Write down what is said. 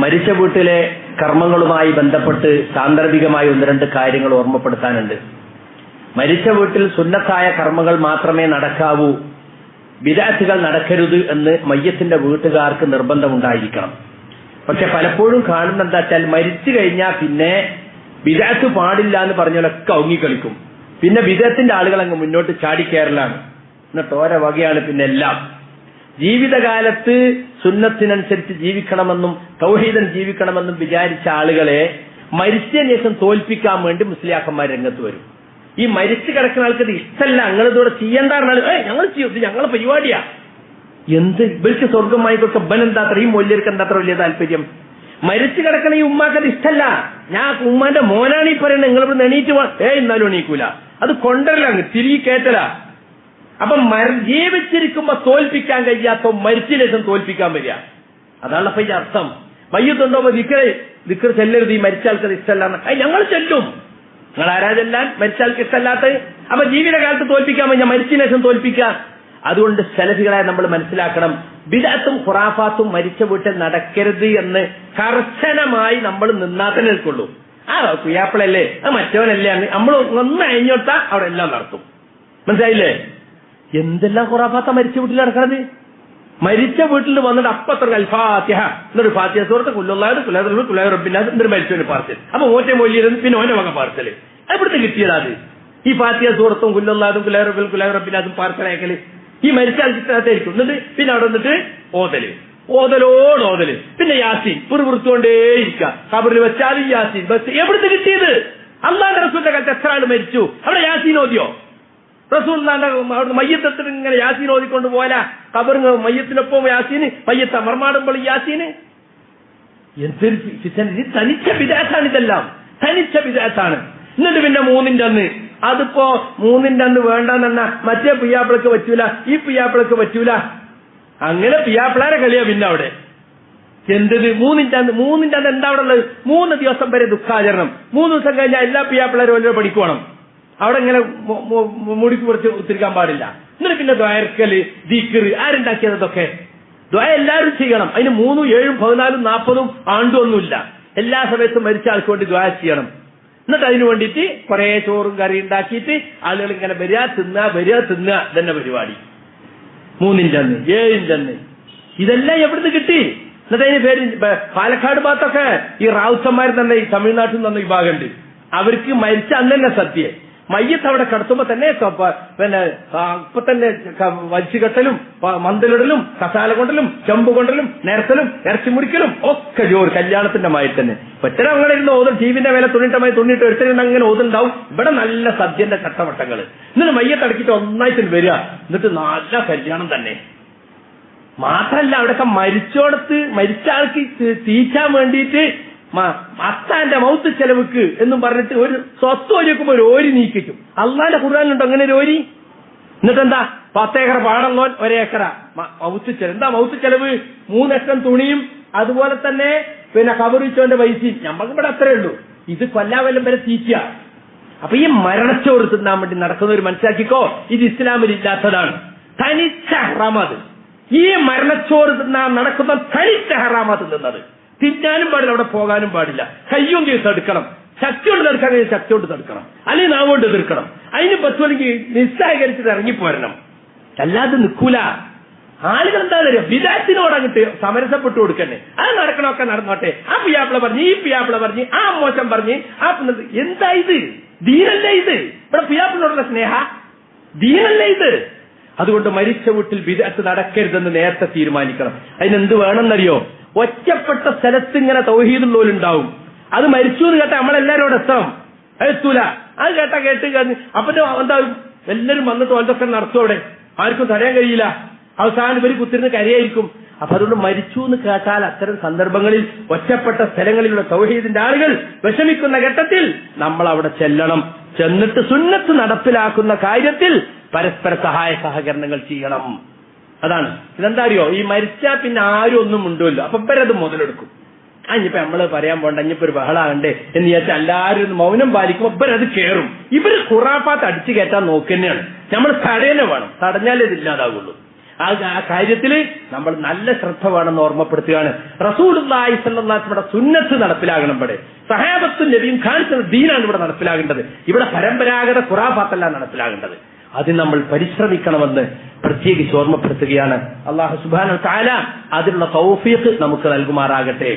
മരിച്ച വീട്ടിലെ കർമ്മങ്ങളുമായി ബന്ധപ്പെട്ട് സാന്ദർഭികമായി ഒന്ന് രണ്ട് കാര്യങ്ങൾ ഓർമ്മപ്പെടുത്താനുണ്ട്. മരിച്ച വീട്ടിൽ സുന്നത്തായ കർമ്മങ്ങൾ മാത്രമേ നടക്കാവൂ, ബിദഅത്തുകൾ നടക്കരുത് എന്ന് മയ്യത്തിന്റെ വീട്ടുകാർക്ക് നിർബന്ധമുണ്ടായിരിക്കണം. പക്ഷെ പലപ്പോഴും കാണുന്ന എന്താ വെച്ചാൽ മരിച്ചു കഴിഞ്ഞാൽ പിന്നെ ബിദഅത്ത് പാടില്ല എന്ന് പറഞ്ഞാലൊക്കെ ഔങ്ങിക്കളിക്കും. പിന്നെ ബിദഅത്തിന്റെ ആളുകൾ അങ്ങ് മുന്നോട്ട് ചാടിക്കയറലാണ്. എന്നിട്ട് ഓരോ വകയാണ് പിന്നെ എല്ലാം. ജീവിതകാലത്ത് സുന്നത്തിനനുസരിച്ച് ജീവിക്കണമെന്നും തൗഹീദൻ ജീവിക്കണമെന്നും വിചാരിച്ച ആളുകളെ മരിച്ചതിന് ശേഷം തോൽപ്പിക്കാൻ വേണ്ടി മുസ്ലിയാക്കന്മാർ രംഗത്ത് വരും. ഈ മരിച്ചു കിടക്കുന്ന ആൾക്ക് ഇത് ഇഷ്ടമല്ല, ഞങ്ങളിതോടെ ചെയ്യേണ്ടായിരുന്നാലും ഞങ്ങൾ ചെയ്യും, ഇത് ഞങ്ങളെ പരിപാടിയാ. എന്ത് ഇവർക്ക് സ്വർഗമായിക്കൊക്കെ ബനെന്താ അത്ര, ഈ മൊല്യർക്ക് എന്താ അത്ര വലിയ താല്പര്യം? മരിച്ചു കിടക്കണ ഈ ഉമ്മാക്കത് ഇഷ്ടമല്ല. ഞാൻ ഉമ്മാന്റെ മോനാണ് ഈ പറയുന്നത്, നിങ്ങളിവിടെ എണീറ്റ് എന്നാലും എണീക്കൂല, അത് കൊണ്ടരലാണ്, തിരികെ കയറ്റലാ. അപ്പൊ ജീവിച്ചിരിക്കുമ്പോ തോൽപ്പിക്കാൻ കഴിയാത്ത മരിച്ച ശേഷം തോൽപ്പിക്കാൻ വരിക, അതാണ് അപ്പൊ ഈ അർത്ഥം. മയ്യത്തുണ്ടോ ദിക്ർ ചെല്ലരുത്, ഈ മരിച്ച ആൾക്കത് ഇഷ്ടമല്ല. ഞങ്ങൾ ചെല്ലും, നിങ്ങൾ ആരാ ചെല്ലാൻ? മരിച്ച ആൾക്ക് ഇഷ്ടമല്ലാത്ത. അപ്പൊ ജീവിതകാലത്ത് തോൽപ്പിക്കാൻ കഴിഞ്ഞാൽ മരിച്ച ശേഷം തോൽപ്പിക്കാം. അതുകൊണ്ട് സലഫികളെ നമ്മൾ മനസ്സിലാക്കണം, ബിദഅത്തും ഖുറാഫാത്തും മരിച്ച വീട്ടിൽ നടക്കരുത് എന്ന് കർശനമായി നമ്മൾ നിന്നാത്തേ നിൽക്കുള്ളൂ. ആ പുയ്യാപ്പിളല്ലേ, ആ മറ്റവനല്ലേ, നമ്മൾ ഒന്ന് അഴിഞ്ഞോട്ടാ അവിടെ എല്ലാം നടത്തും. മനസ്സിലായില്ലേ? എന്തെല്ലാം ഖുറാഫാത്ത മരിച്ച വീട്ടിൽ നടക്കണത്? മരിച്ച വീട്ടിൽ വന്നിട്ട് അപ്പത്ര അൽഫാത്തിഹ എന്നൊരു ഫാത്തിഹ സൂറത്ത് കുല്ലുള്ളാഹ് കുലൈ റബ്ബിനാസ് എന്നൊരു മരിച്ചവന് പാർസൽ. അപ്പൊ ഓറ്റ മൊല്ലിയിരുന്നു, പിന്നെ ഓന്റെ വക പാർസല്. എവിടുത്തെ കിട്ടിയതാ അത്? ഈ ഫാത്തിഹ സൂറത്തും കുല്ലുള്ളാഹും കുലൈ റബ്ബിനാസും പാർസൽ അയക്കല് ഈ മരിച്ച ആൾക്കായിരിക്കും. എന്നിട്ട് പിന്നെ അവിടെ വന്നിട്ട് ഓതല്, പിന്നെ യാസീൻ പുറത്തുകൊണ്ടേയിരിക്കുക. ഖബറിൽ വെച്ചാലും യാസീൻ. ബസ് എവിടുത്തെ കിട്ടിയത്? അല്ലാഹുവിന്റെ റസൂലിന്റെ കാലത്ത് എത്ര ആൾ മരിച്ചു, അവിടെ യാസീൻ ഓതിയോ? റസൂലുള്ളാഹിന്റെ അവിടുന്ന് മയ്യത്തിന് ഇങ്ങനെ യാസീൻ ഓതിക്കൊണ്ട് പോയാ ഖബറിന് മയ്യത്തിനൊപ്പം യാസീന്, മയ്യത്ത് അമർമാടുമ്പോൾ യാസീന്. എന്തൊരു തനിച്ച ബിദഅത്താണ് ഇതെല്ലാം, തനിച്ച ബിദഅത്താണ്. എന്നിട്ട് പിന്നെ മൂന്നിന്റെ അന്ന്, അതിപ്പോ മൂന്നിന്റെ അന്ന് വേണ്ടെന്ന മറ്റേ പിയ്യാപ്പിളക്ക് പറ്റൂല, ഈ പിയ്യാപ്പിളക്ക് പറ്റൂല, അങ്ങനെ പിയ്യാപ്പിളാരെ കളിയാ പിന്നെ അവിടെ. എന്തത് മൂന്നിന്റെ അന്ന് എന്താ അവിടെ ഉള്ളത്? 3 ദിവസം വരെ ദുഃഖാചരണം. 3 ദിവസം കഴിഞ്ഞാൽ എല്ലാ പിയ്യാപ്പിളാരും ഓരോ പണിക്ക് പോകണം. അവിടെ ഇങ്ങനെ മുടിക്ക് കുറച്ച് ഉത്തിരിക്കാൻ പാടില്ല. എന്നിട്ട് പിന്നെ ദ്വായർക്കല് ദിക്ർ ആരുണ്ടാക്കിയതൊക്കെ ദ്വായ എല്ലാവരും ചെയ്യണം. അതിന് 3, 7, 14, 40 ആണ്ടൊന്നുമില്ല. എല്ലാ സമയത്തും മരിച്ച ആൾക്ക് വേണ്ടി ദ്വായ ചെയ്യണം. എന്നിട്ട് അതിന് വേണ്ടിയിട്ട് കുറെ ചോറും കറി ഉണ്ടാക്കിയിട്ട് ആളുകൾ ഇങ്ങനെ വരിക തിന്നുക ഇതന്നെ പരിപാടി. 3ന്റെ അന്ന് 7ന്റെ അന്ന് ഇതെല്ലാം എവിടുന്ന് കിട്ടി? എന്നിട്ട് അതിന് പേര് പാലക്കാട് ഭാഗത്തൊക്കെ ഈ റാവുത്തന്മാർ തന്നെ, ഈ തമിഴ്നാട്ടിൽ നിന്ന് വിഭാഗമുണ്ട്. അവർക്ക് മരിച്ച അന്ന് തന്നെ സദ്യ. മയ്യത്ത് അവിടെ കിടത്തുമ്പോ തന്നെ പിന്നെ ഇപ്പൊ തന്നെ വലിച്ചു കെട്ടലും മന്തിലിടലും കസാല കൊണ്ടലും ചെമ്പ് കൊണ്ടലും നേരത്തലും ഇറച്ചി മുറിക്കലും ഒക്കെ ജോറ് കല്യാണത്തിന്റെ മായി തന്നെ. ഒറ്റ അങ്ങനെ ഇരുന്ന് ഓതും, ടീവിന്റെ മേലെ തുണിയിട്ട് എടുത്തിട്ട് അങ്ങനെ ഓതുണ്ടാവും. ഇവിടെ നല്ല സദ്യന്റെ ചട്ടവട്ടങ്ങൾ. എന്നിട്ട് മയ്യത്ത് അടക്കിയിട്ട് ഒന്നായിട്ട് വരിക. എന്നിട്ട് നല്ല കല്യാണം തന്നെ. മാത്രല്ല അവിടെയൊക്കെ മരിച്ചോടത്ത് മരിച്ച ആൾക്ക് തീറ്റാൻ വേണ്ടിയിട്ട് അത്താന്റെ മൗത്ത് ചെലവുക്ക് എന്നും പറഞ്ഞിട്ട് ഒരു സ്വത്ത് ഒരുക്കുമ്പോ ഒരു ഓരി നീക്കിക്കും. അള്ളാന്റെ ഖുർആനിലുണ്ടോ അങ്ങനെ ഒരു ഓരി? എന്നിട്ടെന്താ 10 ഏക്കർ പാടള്ളോൻ 1 ഏക്കറ മൗത്ത് ചെലവ്. എന്താ മൗത്ത് ചെലവ്? 3 ലക്ഷം തുണിയും അതുപോലെ തന്നെ പിന്നെ കബറിച്ചോന്റെ പൈസയും. നമ്മൾക്ക് ഇവിടെ അത്രേ ഉള്ളൂ. ഇത് കൊല്ലാവല്ലം വരെ തീറ്റ. അപ്പൊ ഈ മരണച്ചോറ് തിന്നാൻ വേണ്ടി നടക്കുന്നവർ മനസ്സിലാക്കിക്കോ, ഇത് ഇസ്ലാമിൽ ഇല്ലാത്തതാണ്, തനിച്ച ഹറാമത്. ഈ മരണച്ചോറ് തിന്നാൻ നടക്കുന്ന തനിച്ച ഹറാമത്ത് തിന്നത്. തിന്നാനും പാടില്ല, അവിടെ പോകാനും പാടില്ല. കയ്യും കേസ് എടുക്കണം, ശക്തി കൊണ്ട് തടുക്കാൻ കഴിയും, ശക്തി കൊണ്ട് തടുക്കണം, അല്ലെങ്കിൽ നാവ് കൊണ്ട് എതിർക്കണം. അതിന് പറ്റുമെങ്കിൽ നിസ്സഹകരിച്ചിട്ട് ഇറങ്ങിപ്പോരണം, അല്ലാതെ നിൽക്കൂല. ആളുകൾ എന്താ പറയുക, ബിദഅത്തിനോട് അങ്ങോട്ട് സമരസപ്പെട്ടു കൊടുക്കണ്ടേ? അത് നടക്കണമൊക്കെ നടന്നോട്ടെ. ആ പിയാപ്പിള പറഞ്ഞ്, ഈ പിയാപ്പിള പറഞ്ഞ്, ആ മോശം പറഞ്ഞ്, ആ എന്താ ഇത്? ദീനല്ലേ ഇത്? ഇവിടെ പിയാപ്പിളിനോടുള്ള സ്നേഹ ദീനല്ലേ ഇത്? അതുകൊണ്ട് മരിച്ച വീട്ടിൽ ബിദഅത്ത് നടക്കരുതെന്ന് നേരത്തെ തീരുമാനിക്കണം. അതിനെന്ത് വേണമെന്നറിയോ? ഒറ്റപ്പെട്ട സ്ഥലത്ത് ഇങ്ങനെ തൗഹീദുള്ളവരുണ്ടാവും. അത് മരിച്ചു എന്ന് കേട്ടാ നമ്മളെല്ലാരോടും എത്തൂല. അത് കേട്ട് അപ്പൊ എന്താ എല്ലാരും വന്നിട്ട് ഓരോക്കെ നടത്തും. അവിടെ ആർക്കും തടയാൻ കഴിയില്ല. അവസാനം ഇവര് കുത്തിരുന്ന് കരയായിരിക്കും. അപ്പൊ അതുകൊണ്ട് മരിച്ചു എന്ന് കേട്ടാൽ അത്തരം സന്ദർഭങ്ങളിൽ ഒറ്റപ്പെട്ട സ്ഥലങ്ങളിലുള്ള തൗഹീദിന്റെ ആളുകൾ വിഷമിക്കുന്ന ഘട്ടത്തിൽ നമ്മൾ അവിടെ ചെല്ലണം. ചെന്നിട്ട് സുന്നത്ത് നടപ്പിലാക്കുന്ന കാര്യത്തിൽ പരസ്പര സഹായ സഹകരണങ്ങൾ ചെയ്യണം. അതാണ്. ഇതെന്താ അറിയോ, ഈ മരിച്ചാ പിന്നെ ആരും ഒന്നും ഉണ്ടല്ലോ. അപ്പൊ ഇവരത് മുതലെടുക്കും. ഇനിയിപ്പോ നമ്മള് പറയാൻ പോണ്ട, ഇനിയിപ്പോ ഒരു ബഹളാകണ്ടേ എന്ന് വിചാരിച്ചാൽ എല്ലാവരും മൗനം പാലിക്കും. ഇവരത് കയറും. ഇവര് ഖുറാഫാത്ത് അടിച്ചു കയറ്റാൻ നോക്കുന്നതാണ്. നമ്മൾ തടയനെ വേണം, തടഞ്ഞാലേ ഇതില്ലാതാവുള്ളൂ. ആ കാര്യത്തിൽ നമ്മൾ നല്ല ശ്രദ്ധ വേണമെന്ന് ഓർമ്മപ്പെടുത്തുകയാണ്. റസൂലുള്ളാഹി സ്വല്ലല്ലാഹു അലൈഹി വസല്ലം സുന്നത്ത് നടപ്പിലാകണം. ഇവിടെ സഹാബത്തും നബിയും കാണിച്ച ദീനാണ് ഇവിടെ നടപ്പിലാകേണ്ടത്. ഇവിടെ പരമ്പരാഗത ഖുറാഫാത്തല്ല നടപ്പിലാകേണ്ടത്. അതിന് നമ്മൾ പരിശ്രമിക്കണമെന്ന് പ്രത്യേകിച്ച് ഓർമ്മപ്പെടുത്തുകയാണ്. അല്ലാഹു സുബ്ഹാനഹു വ തആല അതിനുള്ള തൗഫീഖ് നമുക്ക് നൽകുമാറാകട്ടെ.